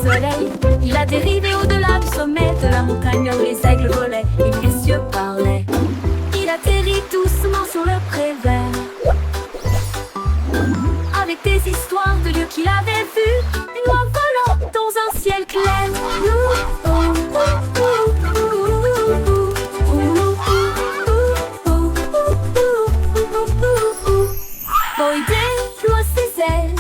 soleil. Il a dérivé au-delà du sommet de la montagne où les aigles volaient et les cieux parlaient. Il atterrit doucement sur le pré vert, avec des histoires de lieux qu'il avait vus, une oie volant dans un ciel clair. Boy déploie ses ailes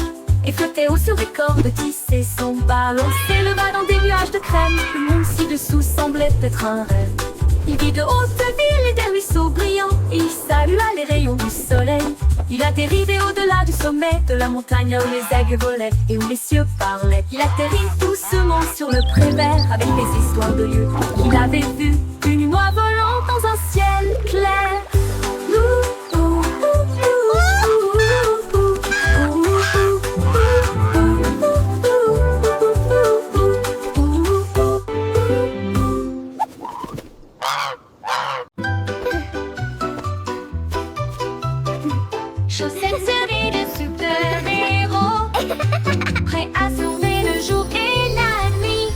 et flottait haut sur des cordes tissées. Son ballon s'éleva dans des nuages de crème. Le monde ci-dessous semblait être un rêve. Il vit de hautes villes et des ruisseaux brillants, et il salua les rayons du soleil. Il a dérivé au-delà du sommet de la montagne où les aigles volaient et où les cieux parlaient. Il atterrit doucement sur le pré vert avec des histoires de lieux qu'il avait vus, une oie volant dans un ciel clair. Chaussettes servies de super-héros, prêts à sauver le jour et la nuit.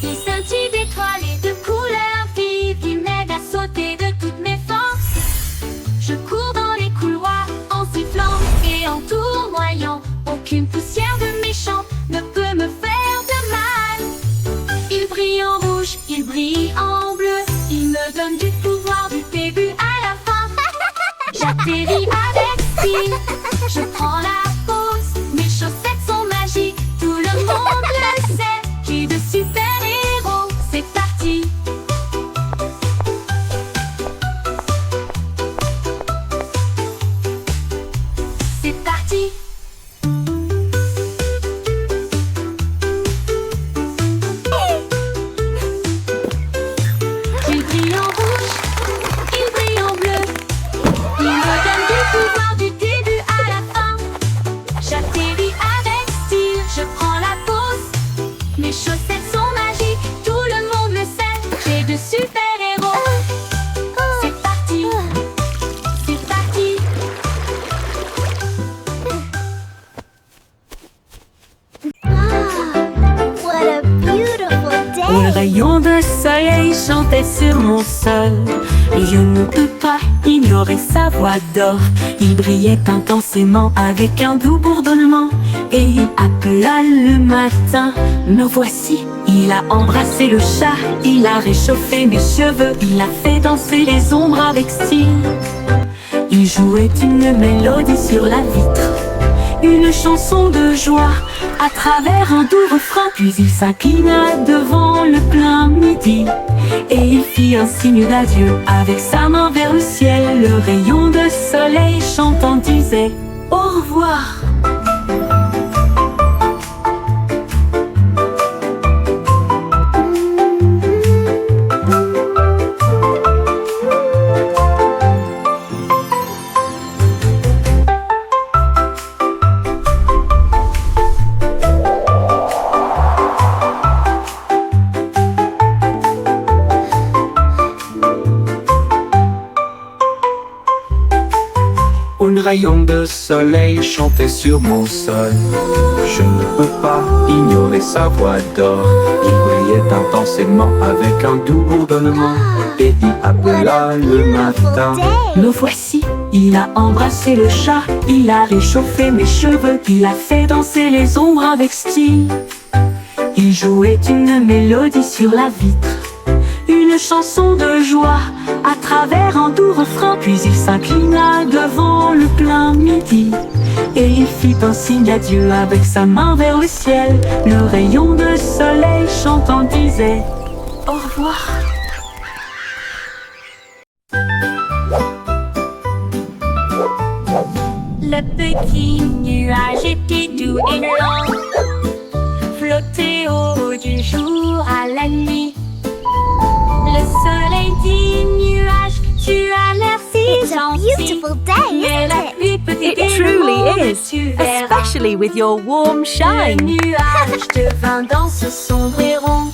Ils scintillent d'étoiles et de couleurs vives, ils m'aident à sauter de toutes mes forces. Je cours dans les couloirs en sifflant et en tournoyant. Aucune poussière de méchant ne peut me faire de mal. Ils brillent en rouge, ils brillent en bleu, ils me donnent du pouvoir du début à la fin. J'atterris avec style, je prends la pause, mes chaussettes sont magiques, tout le monde le sait. J'ai de super-héros, c'est parti. C'est parti. Il brille en rouge, il brille en bleu, il me donne du pouvoir du début à la fin. J'atterris avec style, je prends la pause, mes chaussettes sont magiques, tout le monde le sait. J'ai de super-héros, c'est parti, c'est parti. What a beautiful Un day! rayon de soleil chantait sur mon sol, et je ne peux pas ignorer sa voix d'or. Il brillait intensément avec un doux bourdonnement, et il appela le matin. Me voici, il a embrassé le chat, il a réchauffé mes cheveux, il a fait danser les ombres avec style. Il jouait une mélodie sur la vitre, une chanson de joie à travers un doux refrain. Puis il s'inclina devant le plein midi, et il fit un signe d'adieu avec sa main vers le ciel. Le rayon de soleil chantant disait au revoir. Un rayon de soleil chantait sur mon sol. Je ne peux pas ignorer sa voix d'or. Il brillait intensément avec un doux bourdonnement, et il appela le matin. Me voici, il a embrassé le chat, il a réchauffé mes cheveux, il a fait danser les ombres avec style. Il jouait une mélodie sur la vitre, une chanson de joie à travers un doux refrain. Puis il s'inclina devant le plein midi, et il fit un signe d'adieu avec sa main vers le ciel. Le rayon de soleil chantant disait au revoir. Le petit nuage était doux et lent, flottait au haut du jour à la nuit. Le soleil dit nuage, tu as l'air si It's a gentil, beautiful day, mais la isn't it? pluie peut It t'aider truly loin, is, tu verras. especially with your warm Le shine. nuage devint dans ce sombre et rond,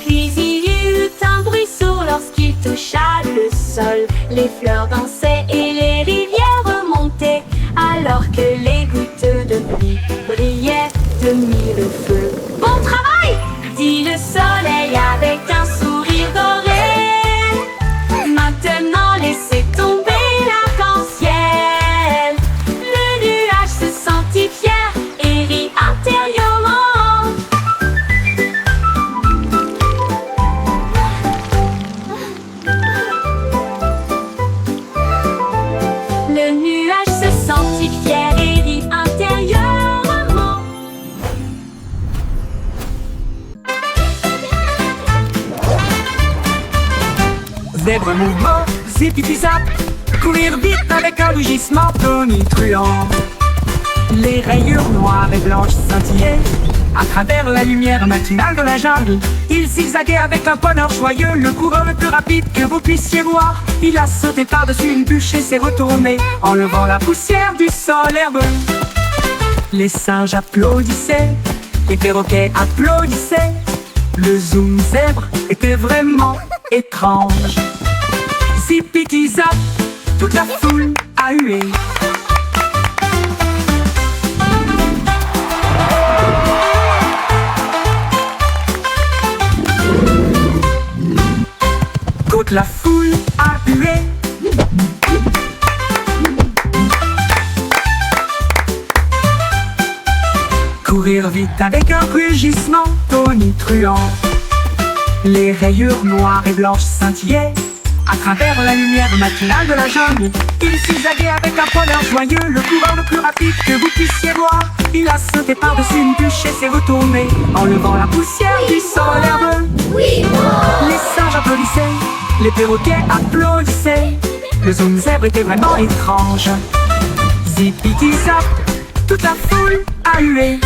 puis il y eut un bruisseau lorsqu'il toucha le sol. Les fleurs dansaient et les rivières remontaient, alors que les gouttes de pluie brillaient de mille feux. célèbre mouvement Zippity Zap, courir vite avec un rugissement tonitruant. Les rayures noires et blanches scintillaient à travers la lumière matinale de la jungle. Il zigzaguait avec un bonheur joyeux, le coureur le plus rapide que vous puissiez voir. Il a sauté par-dessus une bûche et s'est retourné, enlevant la poussière du sol herbeux. Les singes applaudissaient, les perroquets applaudissaient. Le zoom zèbre était vraiment étrange. Zippity Zap, toute la foule a hué. Toute la foule a hué. Courir vite avec un rugissement tonitruant. Les rayures noires et blanches scintillaient à travers la lumière matinale de la jungle. Il zigzaguait avec un bonheur joyeux, le coureur le plus rapide que vous puissiez voir. Il a sauté par-dessus une bûche et s'est retourné, enlevant la poussière du sol herbeux. Les singes applaudissaient, les perroquets applaudissaient. Le zoom zèbre était vraiment étrange. Zippity Zap, toute la foule a hué.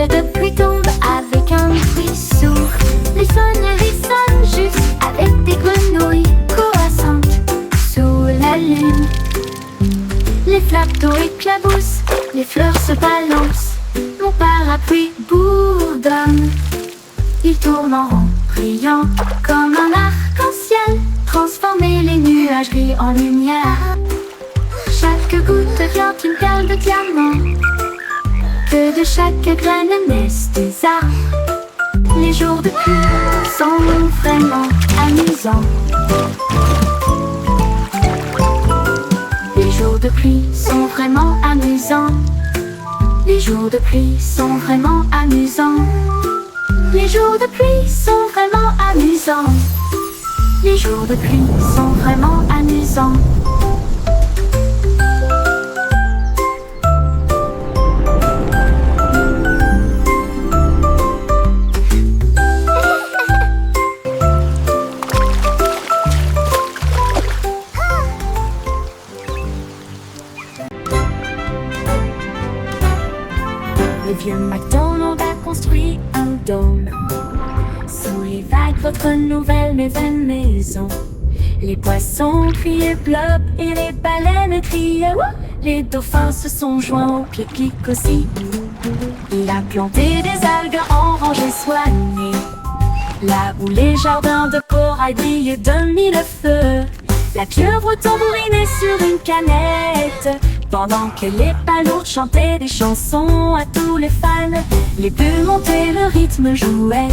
De pluie tombe avec un bruit sourd. Les sonneries sonnent juste avec des grenouilles croissantes sous la lune. Les flaques d'eau éclaboussent, les fleurs se balancent. Mon parapluie bourdonne. Il tourne en rond, brillant comme un arc-en-ciel, transformer les nuages gris en lumière. Chaque goutte devient une perle de diamant. Que de chaque graine naissent des arbres. Les jours de pluie sont vraiment amusants. Les jours de pluie sont vraiment amusants. Les jours de pluie sont vraiment amusants. Les jours de pluie sont vraiment amusants. Les jours de pluie sont vraiment amusants. Le vieux McDonald a construit un dôme sous les vagues, votre nouvelle maison. Les poissons criaient plop et les baleines criaient wouh. Les dauphins se sont joints au pique-nique aussi. Il a planté des algues en rangées soignées, là où les jardins de corail brillaient de mille feux. La pieuvre tambourinait sur une canette, pendant que les palourdes chantaient des chansons à tous les fans. Les bulles montaient, le rythme jouait,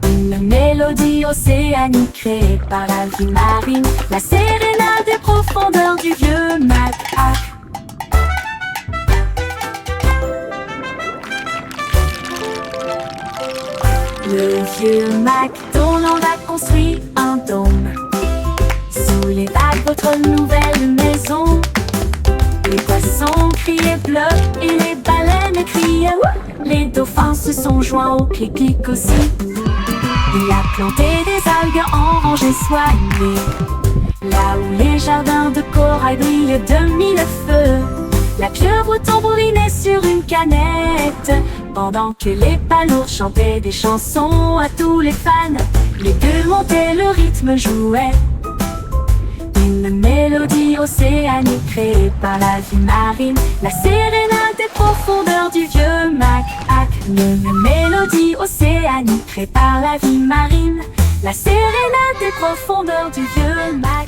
une mélodie océanique créée par la vie marine, la sérénade des profondeurs du vieux Mac. Le vieux McDonald a construit un dôme sous les vagues, votre nouvelle maison. Les poissons criaient bleu et les baleines criaient wouh. Les dauphins se sont joints au pique-nique aussi. Il a planté des algues en rangées soignées, là où les jardins de corail brillaient de mille feux. La pieuvre tambourinait sur une canette, pendant que les palourdes chantaient des chansons à tous les fans. Les bulles montaient, le rythme jouait, une mélodie océanique créée par la vie marine, la sérénade des profondeurs du vieux Mac. Une mélodie océanique créée par la vie marine, la sérénade des profondeurs du vieux Mac.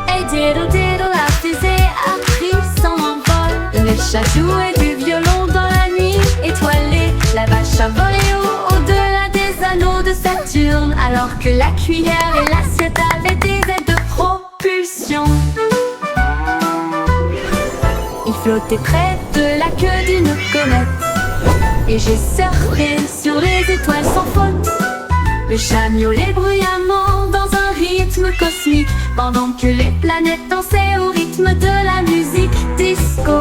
Hey diddle diddle, la fusée a pris son envol. Le chat jouait du violon dans la nuit étoilée. La vache a volé au-delà des anneaux de Saturne, alors que la cuillère et l'assiette avaient des aides de propulsion. Il flotté près de la queue d'une comète. Et j'ai surfé sur les étoiles sans faute. Le chat miaulait bruyamment dans un rythme cosmique, pendant que les planètes dansaient au rythme de la musique disco.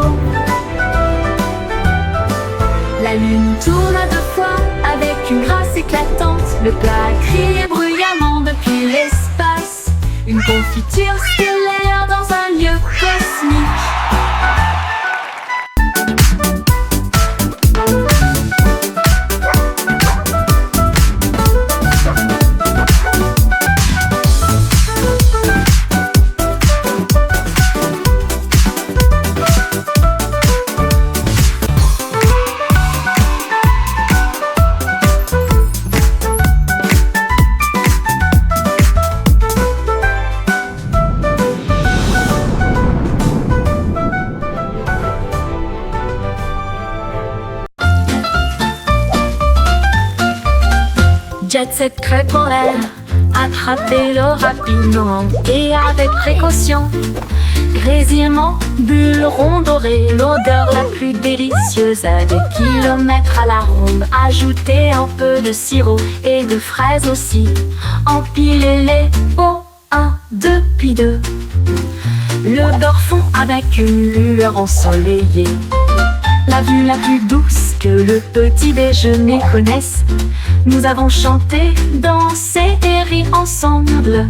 La lune tourna 2 fois avec une grâce éclatante. Le plat criait bruyamment depuis l'espace. Une confiture stellaire dans un lieu cosmique. Jet set crête en l'air, attrapez-le rapidement et avec précaution. Grésillement, bulles rondes dorées, l'odeur la plus délicieuse à des kilomètres à la ronde. Ajoutez un peu de sirop et de fraises aussi. Empilez-les au 1, 2, puis 2. Le beurre fond avec une lueur ensoleillée. La vue la plus douce que le petit déjeuner connaisse. Nous avons chanté, dansé et ri ensemble.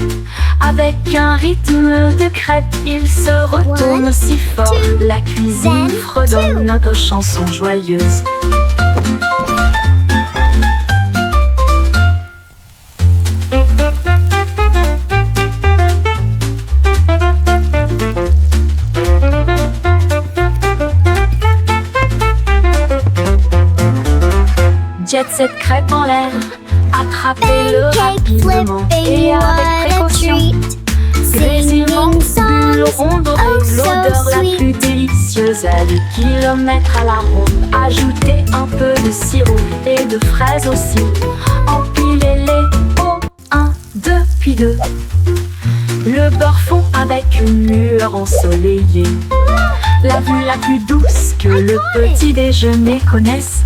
Avec un rythme de crêpe, il se retourne si fort. La cuisine fredonne notre chanson joyeuse. Jet set crêpe en l'air, attrapez-le rapidement et avec précaution. Grésillement, bulles rondes dorées, l'odeur la plus délicieuse à des kilomètres à la ronde. Ajoutez un peu de sirop et de fraises aussi. Empilez-les au 1, 2, puis 2. Le beurre fond avec une lueur ensoleillée. La vue la plus douce que le petit déjeuner connaisse.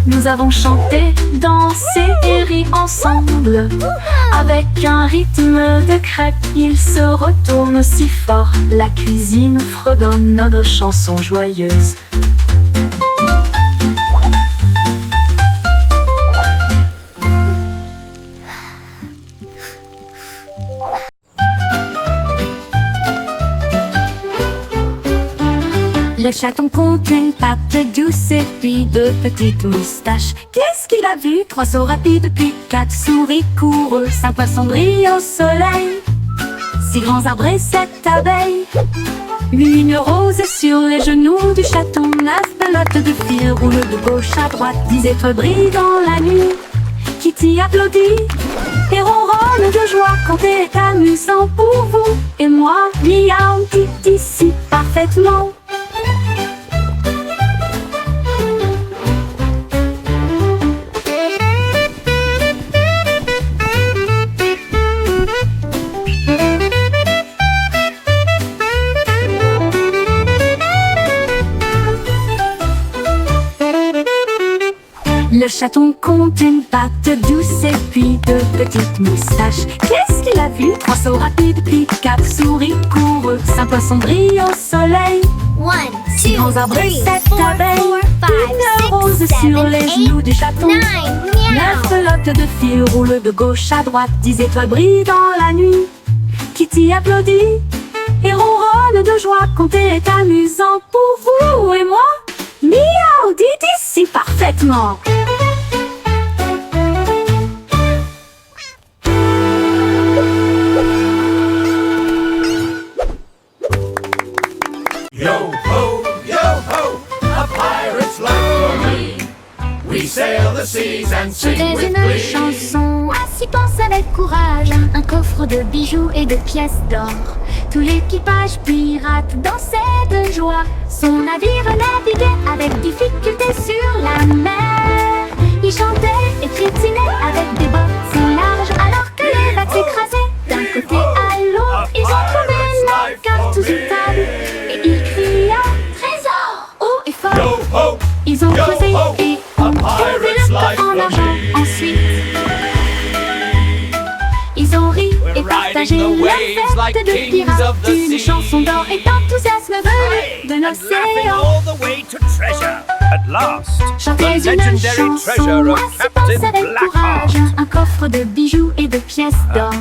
Nous avons chanté, dansé et ri ensemble. Avec un rythme de crêpe, il se retourne si fort. La cuisine fredonne notre chanson joyeuse. Le chaton compte une patte douce et puis 2 petites moustaches. Qu'est-ce qu'il a vu? 3 sauts rapides puis 4 souris coureux. 5 poissons brillent au soleil, 6 grands arbres et 7 abeilles. Une rose sur les genoux du chaton. 9 pelotes de fil roulent de gauche à droite. 10 étoiles brillent dans la nuit. Kitty applaudit et ronronne de joie quand c'est amusant pour vous et moi. Miaou, Kitty si parfaitement. Le chaton compte une patte douce et puis 2 petites moustaches. Qu'est-ce qu'il a vu? 3 sauts rapides puis 4 souris coureux. 5 poissons brillent au soleil, 6 grands arbres et 7 abeilles. Une rose sur les genoux du chaton. 9 pelotes de fil roulent de gauche à droite. 10 étoiles brillent dans la nuit. Kitty applaudit et ronronne de joie quand c'est amusant pour vous et moi. Miaou, dites ici parfaitement. Yo ho, a pirate's life for me. We sail the seas and sing C'était with une glee. chanson, ainsi pense avec courage. Un coffre de bijoux et de pièces d'or. Tout l'équipage pirate dansait de joie. Son navire naviguait avec difficulté sur la mer. Il chantait et crétinait avec des bottes si larges. Alors que les vagues s'écrasaient d'un côté à l'autre, ils ont trouvé la carte sous une table et il cria trésor. partager riding the leur waves like fête de kings pirates. of the Une sea. chanson d'or et d'enthousiasme venu de And laughing l'océan. all the way to treasure. At last, Chantez the une legendary chanson, treasure moi of c'est pense Captain avec courage. Blackheart. Un coffre de bijoux et de pièces d'or.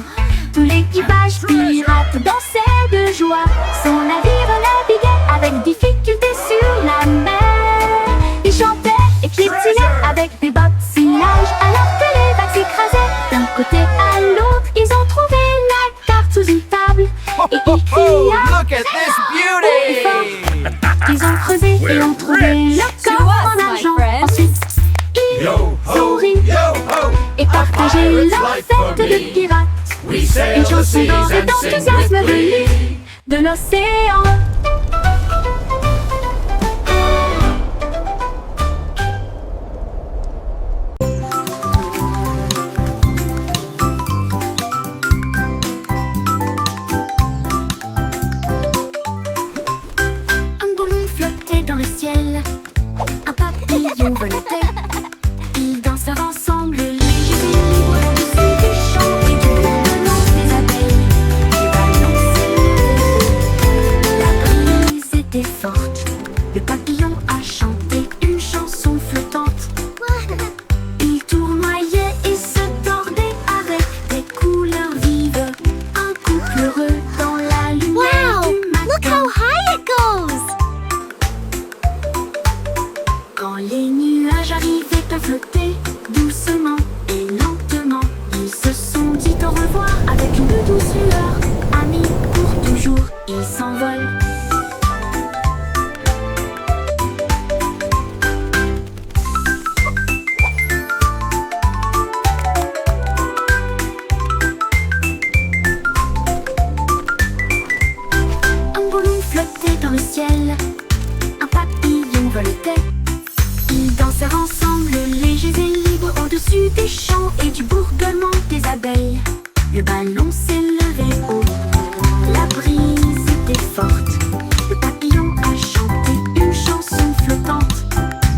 Tout l'équipage pirate dansait de joie. Son navire naviguait avec difficulté sur la mer. Il chantait et piétinait avec des bottinages alors que les vagues s'écrasaient d'un côté à l'autre. Ils ont trouvé la carte sous une table et ils criaient Look at this beauty! Ils ont creusé et ont trouvé le coffre en argent. Ensuite, ils Yo ont ho, ri yo ho! et partagé leur fête de pirates. We sail Une the chanson seas d'or et and sing d'enthousiasme with glee. venue de l'océan. Un ballon flottait dans le ciel, un papillon volait. Ils dansèrent ensemble, légers et libres, au-dessus des champs et du bourdonnement des abeilles. Les ballons s'élevaient, la brise était forte. Le papillon a chanté une chanson flottante. Il tournoyait et se tordait avec des couleurs vives. Un couple heureux dans la lumière Wow! du Look matin. how high it goes! Quand les nuages arrivaient à flotter doucement et lentement, ils se sont dit au revoir avec une douce lueur. Amis pour toujours, ils s'envolent. Un ballon flottait dans le ciel, un papillon volait. Ils dansèrent ensemble, légers et libres, au-dessus des champs et du bourdonnement des abeilles. Le ballon s'élevait haut, la brise était forte. Le papillon a chanté une chanson flottante.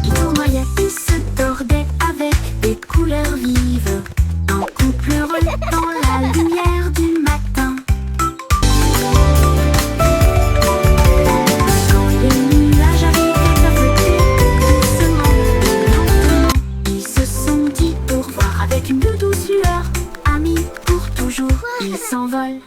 Il tournoyait et se tordait avec des couleurs vives. Un couple heureux dans la lumière du matin. Quand les nuages arrivaient à flotter doucement et lentement, ils se sont dit au revoir avec une douce lueur. Amis pour toujours, ils s'envolent.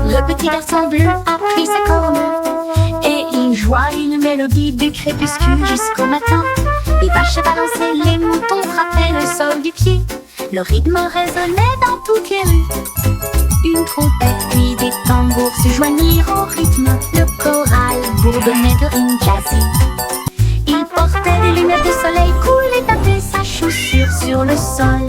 Le petit garçon bleu a pris sa corne et il joua une mélodie du crépuscule jusqu'au matin. Les vaches balançaient, les moutons frappaient le sol du pied. Le rythme résonnait dans toutes les rues. Une trompette puis des tambours se joignirent au rythme. Le choral bourdonnait de rimes jazzy. Il portait des lunettes de soleil cool et tapait sa chaussure sur le sol.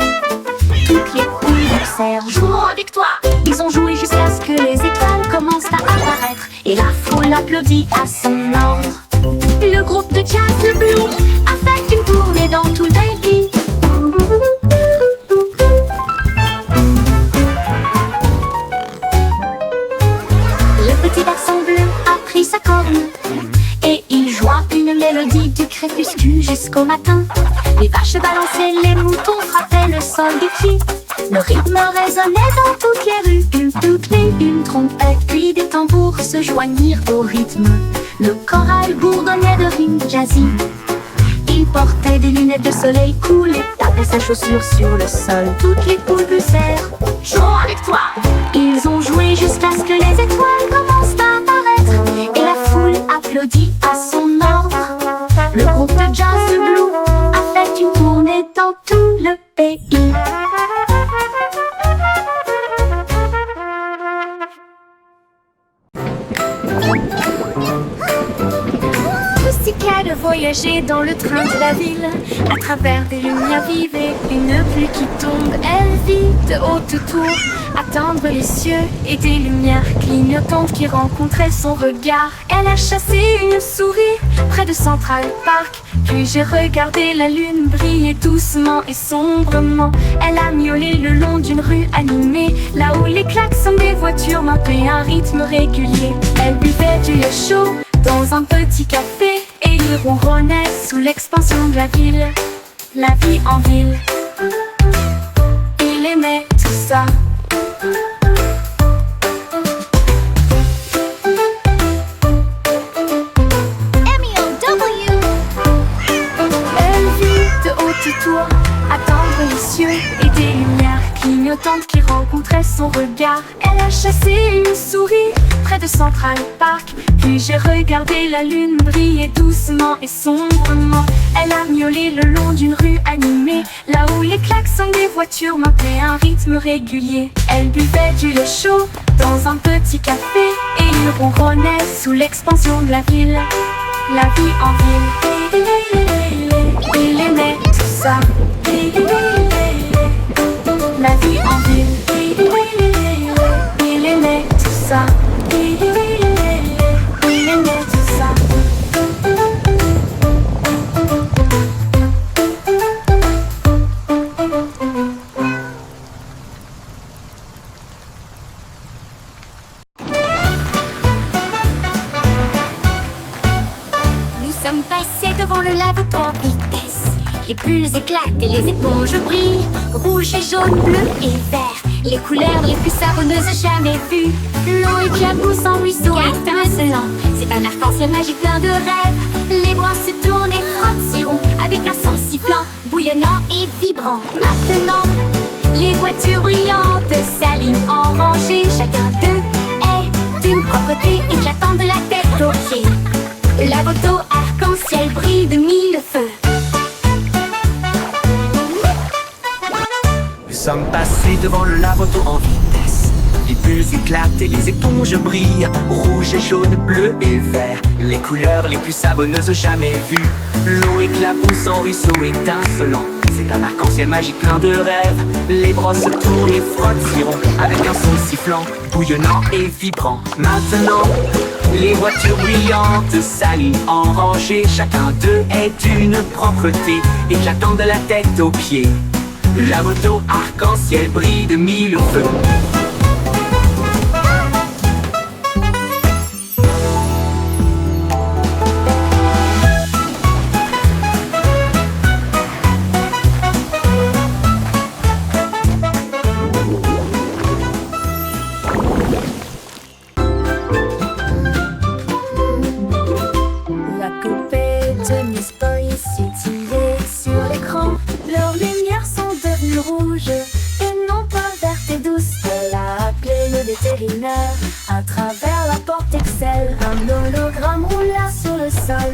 Toutes les poules dansèrent, jouant avec toi. Ils ont joué jusqu'à ce que les étoiles commencent à apparaître et la foule applaudit à son ordre. Le groupe de jazz Le Blue a fait une tournée dans tout le pays. Le petit garçon bleu a pris sa corne et il joua une mélodie du crépuscule jusqu'au matin. Les vaches balançaient, les moutons frappaient le sol du pied. Le rythme résonnait dans toutes les rues. Une trompette puis des tambours se joignirent au rythme. Le choral bourdonnait de rimes jazzy. Il portait des lunettes de soleil cool et tapait sa chaussure sur le sol. Toutes les poules poussèrent, jouons avec toi. Ils ont joué jusqu'à ce que les étoiles commencent à apparaître et la foule applaudit à son ordre. Le groupe de jazz The Blue a fait une tournée dans tout le pays. Pussycat de voyager dans le train de la ville, à travers des lumières vives et une pluie qui tombe. Elle vit de haut autour, atteindre les cieux et des lumières clignotantes qui rencontraient son regard. Elle a chassé une souris près de Central Park, puis j'ai regardé la lune briller doucement et sombrement. Elle a miaulé le long d'une rue animée, là où les klaxons des voitures marquaient un rythme régulier. Elle buvait du lait chaud dans un petit café et il ronronnait sous l'expansion de la ville. La vie en ville, il aimait tout ça. M.E.O.W. Elle vit de haute tour, attendre les cieux et des lumières clignotantes qui rencontraient son regard. Elle a chassé une souris près de Central Park. Puis j'ai regardé la lune briller doucement et sombrement. Elle a miaulé le long d'une rue animée, là où les klaxons des voitures maintenaient un rythme régulier. Elle buvait du lait chaud dans un petit café et il ronronnait sous l'expansion de la ville. La vie en ville, il aimait tout ça. La vie en ville, il aimait tout ça. Il aimait tout ça. Nous sommes passés devant le lavabo en vitesse. Les bulles éclatent et les éponges brillent. Rouge et jaune, bleu et vert, les couleurs les plus savonneuses jamais vues. L'eau éclabousse en ruisseau étincelant. C'est un arc-en-ciel magique plein de rêves. Les bras se tournent et frottent si rond, avec un son sifflant, bouillonnant et vibrant. Maintenant, les voitures brillantes s'alignent en rangée. Chacun d'eux est d'une propreté éclatante de la tête aux pieds. La moto arc-en-ciel brille de mille feux. Nous sommes passés devant le lavoto en vitesse. Les bulles éclatent et les éponges brillent. Rouge et jaune, bleu et vert, les couleurs les plus savonneuses jamais vues. L'eau éclabousse en ruisseau étincelant. C'est un arc-en-ciel magique plein de rêves. Les brosses tournent et frottent si rond, avec un son sifflant, bouillonnant et vibrant. Maintenant, les voitures brillantes s'alignent en rangée. Chacun d'eux est d'une propreté éclatante de la tête aux pieds. La moto arc-en-ciel brille de mille feux. La poupée de Miss Boy s'est tirée sur l'écran. Leurs lumières sont devenues rouges et non pas vertes et douces. Elle a appelé le vétérinaire à travers la porte Excel. Un hologramme roula sur le sol.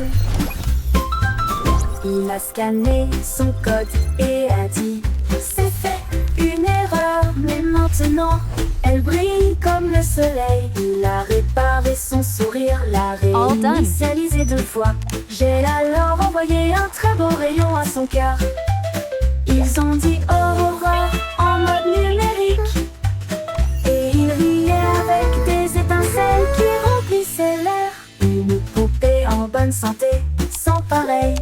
Il a scanné son code et a dit: c'est fait, une erreur, mais maintenant elle brille comme le soleil. Il a réparé son sourire, l'a réinitialisé 2 fois. J'ai alors envoyé un très beau rayon à son cœur. Ils ont dit Aurora en mode numérique. Et il riait avec des étincelles qui remplissaient l'air. Une poupée en bonne santé, sans pareil.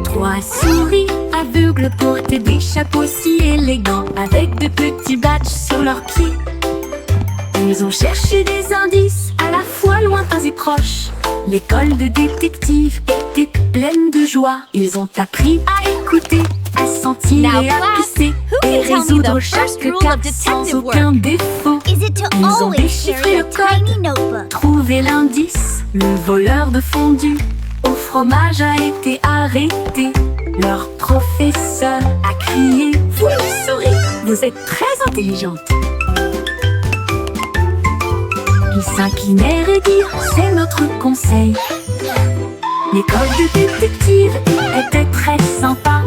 Trois souris aveugles portaient des chapeaux si élégants, avec de petits badges sur leurs pieds. Ils ont cherché des indices à la fois lointains et proches. L'école de détective était pleine de joie. Ils ont appris à écouter, à sentir Now, et à class, pisser, who et can tell me résoudre the first chaque rule cas of sans detective aucun work? défaut. Is it to Ils ont always déchiffré carry le a tiny code, notebook? trouvé l'indice. Le voleur de fondue au fromage a été arrêté. Leur professeur a crié: vous le saurez, vous êtes très intelligente. Ils s'inclinèrent et dirent: c'est notre conseil. L'école de détective était très sympa.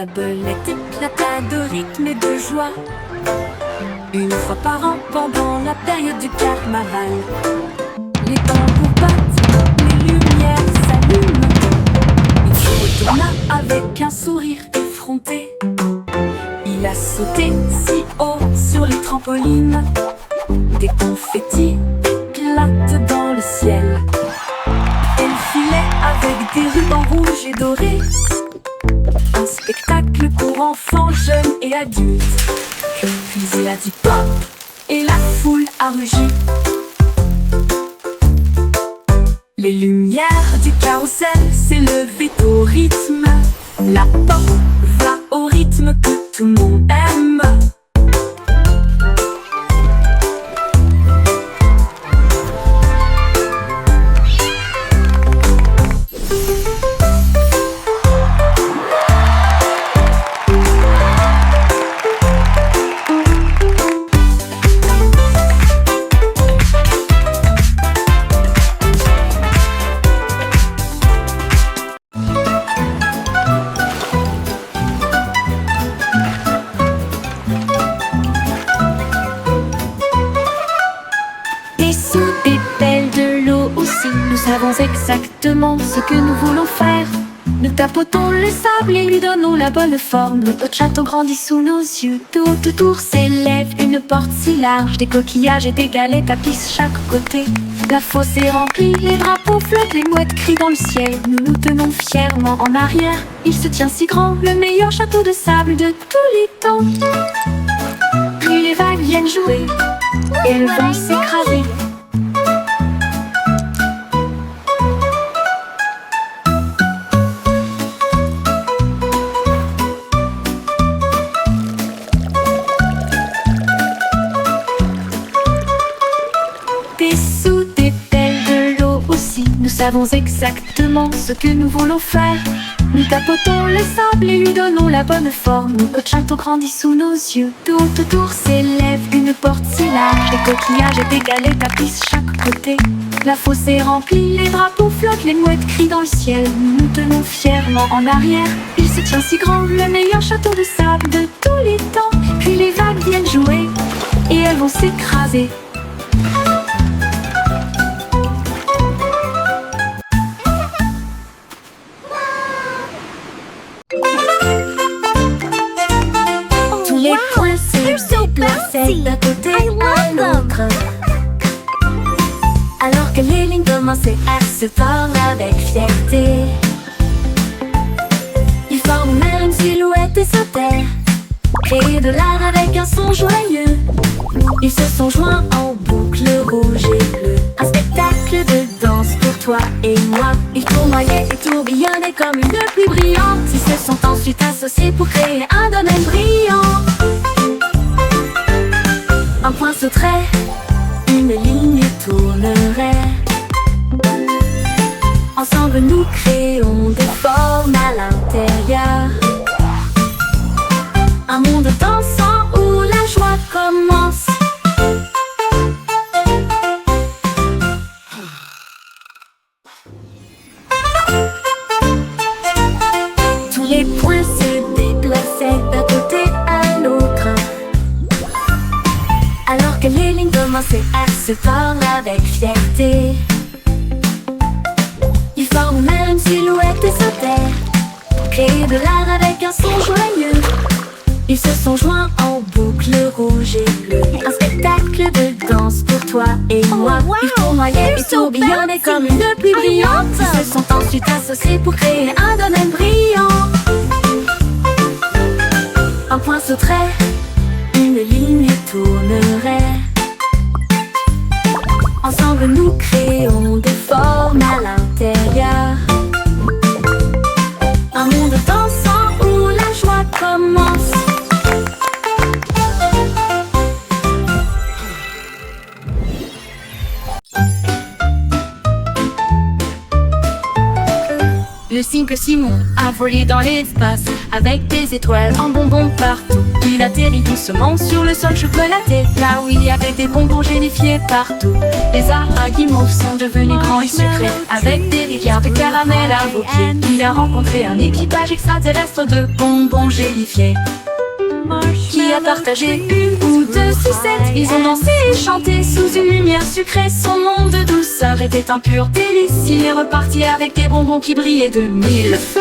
La belette éclata de rythme et de joie. Une fois par an, pendant la période du carnaval, les tambours battent, les lumières s'allument. Il se retourna avec un sourire effronté. Il a sauté si haut sur les trampolines. Des confettis éclatent dans le ciel. Elle filait avec des rubans rouges et dorés. Un spectacle pour enfants, jeunes et adultes. Puis il a dit pop et la foule a rugi. Les lumières du carrousel s'élevaient au rythme. La pop va au rythme que tout le monde aime. Nous savons exactement ce que nous voulons faire. Nous tapotons le sable et lui donnons la bonne forme. Notre château grandit sous nos yeux. Tout autour s'élève une porte si large. Des coquillages et des galets tapissent chaque côté. La fosse est remplie, les drapeaux flottent, les mouettes crient dans le ciel. Nous nous tenons fièrement en arrière. Il se tient si grand, le meilleur château de sable de tous les temps. Puis les vagues viennent jouer et le vent s'écraser. Nous savons exactement ce que nous voulons faire. Nous tapotons le sable et lui donnons la bonne forme. Notre château grandit sous nos yeux. Tout autour s'élève une porte si large. Des coquillages et des galets tapissent chaque côté. La fosse est remplie, les drapeaux flottent, les mouettes crient dans le ciel. Nous nous tenons fièrement en arrière. Il se tient si grand, le meilleur château de sable de tous les temps. Puis les vagues viennent jouer et elles vont s'écraser. Les points se déplaçaient d'un côté à l'autre. Alors que les lignes commençaient à se tordre avec fierté. Ils forment même une silhouette et sautèrent, créer de l'art avec un son joyeux. Ils se sont joints en boucle rouge et bleue. Un spectacle de danse pour toi et moi. Ils tournoyaient et tourbillonnaient comme une pluie brillante. Ils se sont ensuite associés pour créer un domaine brillant. Un point sauterait, une ligne tournerait. Ensemble nous créons des formes à l'intérieur. Un monde dansant où la joie commence. Tous les points se déplaçaient d'un côté à l'autre. Alors que les lignes commençaient à se tordre avec fierté. Ils forment même une silhouette et sautèrent, créer de l'art avec un son joyeux. Ils se sont joints en boucle rouge et bleue. Un spectacle de danse pour toi et moi. Ils tournoyaient et tourbillonnaient comme une pluie brillante. Ils se sont ensuite associés pour créer un domaine brillant. Un point sauterait, une ligne tournerait. Ensemble nous créons des formes à l'intérieur. Un monde dansant où la joie commence. Le Le cycle Simon a volé dans l'espace avec des étoiles en bonbons partout. Il atterrit doucement sur le sol chocolaté, là où il y avait des bonbons gélifiés partout. Les arbres à guimauve sont devenus grands et sucrés avec des rivières de caramel à vos pieds. Il a rencontré un équipage extraterrestre de bonbons gélifiés qui a partagé une ou deux sucettes. Ils ont dansé et chanté sous une lumière sucrée. Son monde de douceur était un pur délice. Il est reparti avec des bonbons qui brillaient de mille feux.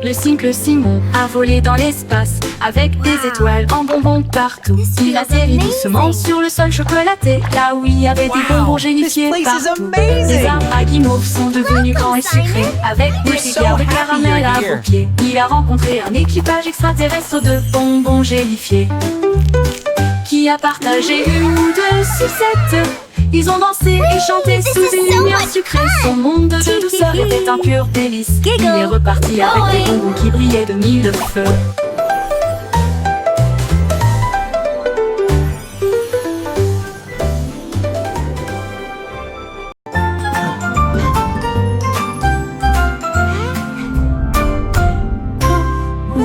Le cycle Simon a volé dans l'espace avec des étoiles en bonbons partout. Il atterrit doucement sur le sol chocolaté, là où il y avait des bonbons gélifiés partout. Les arbres à guimauve sont devenus grands et sucrés avec des rivières de caramel à vos pieds. Il a rencontré un équipage extraterrestre de bonbons gélifiés qui a partagé une ou deux sucettes. Ils ont dansé et chanté sous une lumière sucrée. Son monde de douceur était un pur délice. Il est reparti avec des bonbons qui brillaient de mille feux.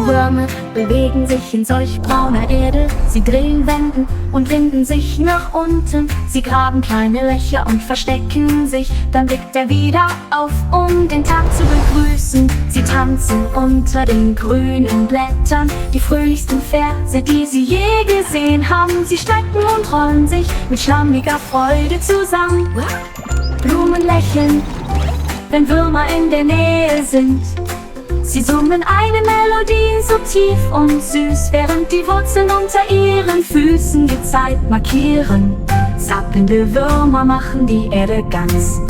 Würmer bewegen sich in solch brauner Erde. Sie drehen, wenden und winden sich nach unten. Sie graben kleine Löcher und verstecken sich. Dann blickt er wieder auf, um den Tag zu begrüßen. Sie tanzen unter den grünen Blättern, die fröhlichsten Verse, die sie je gesehen haben. Sie strecken und rollen sich mit schlammiger Freude zusammen. Blumen lächeln, wenn Würmer in der Nähe sind. Sie summen eine Melodie so tief und süß, während die Wurzeln unter ihren Füßen die Zeit markieren. Zappelnde Würmer machen die Erde ganz.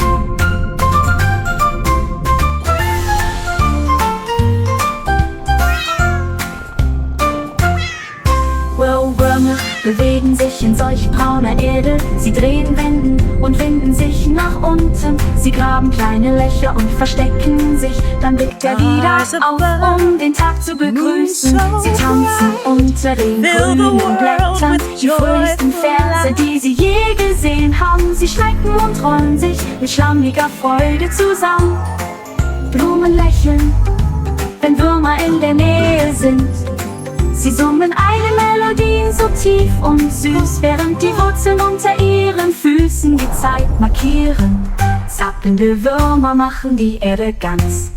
Würmer bewegen sich in solch brauner Erde. Sie drehen, wenden und winden sich nach unten. Sie graben kleine Löcher und verstecken sich. Dann blickt er wieder auf, um den Tag zu begrüßen. Sie tanzen unter den grünen Blättern, die fröhlichsten Verse, die sie je gesehen haben. Sie strecken und rollen sich mit schlammiger Freude zusammen. Blumen lächeln, wenn Würmer in der Nähe sind. Sie summen eine Melodie so tief und süß, während die Wurzeln unter ihren Füßen die Zeit markieren. Zappelnde Würmer machen die Erde ganz.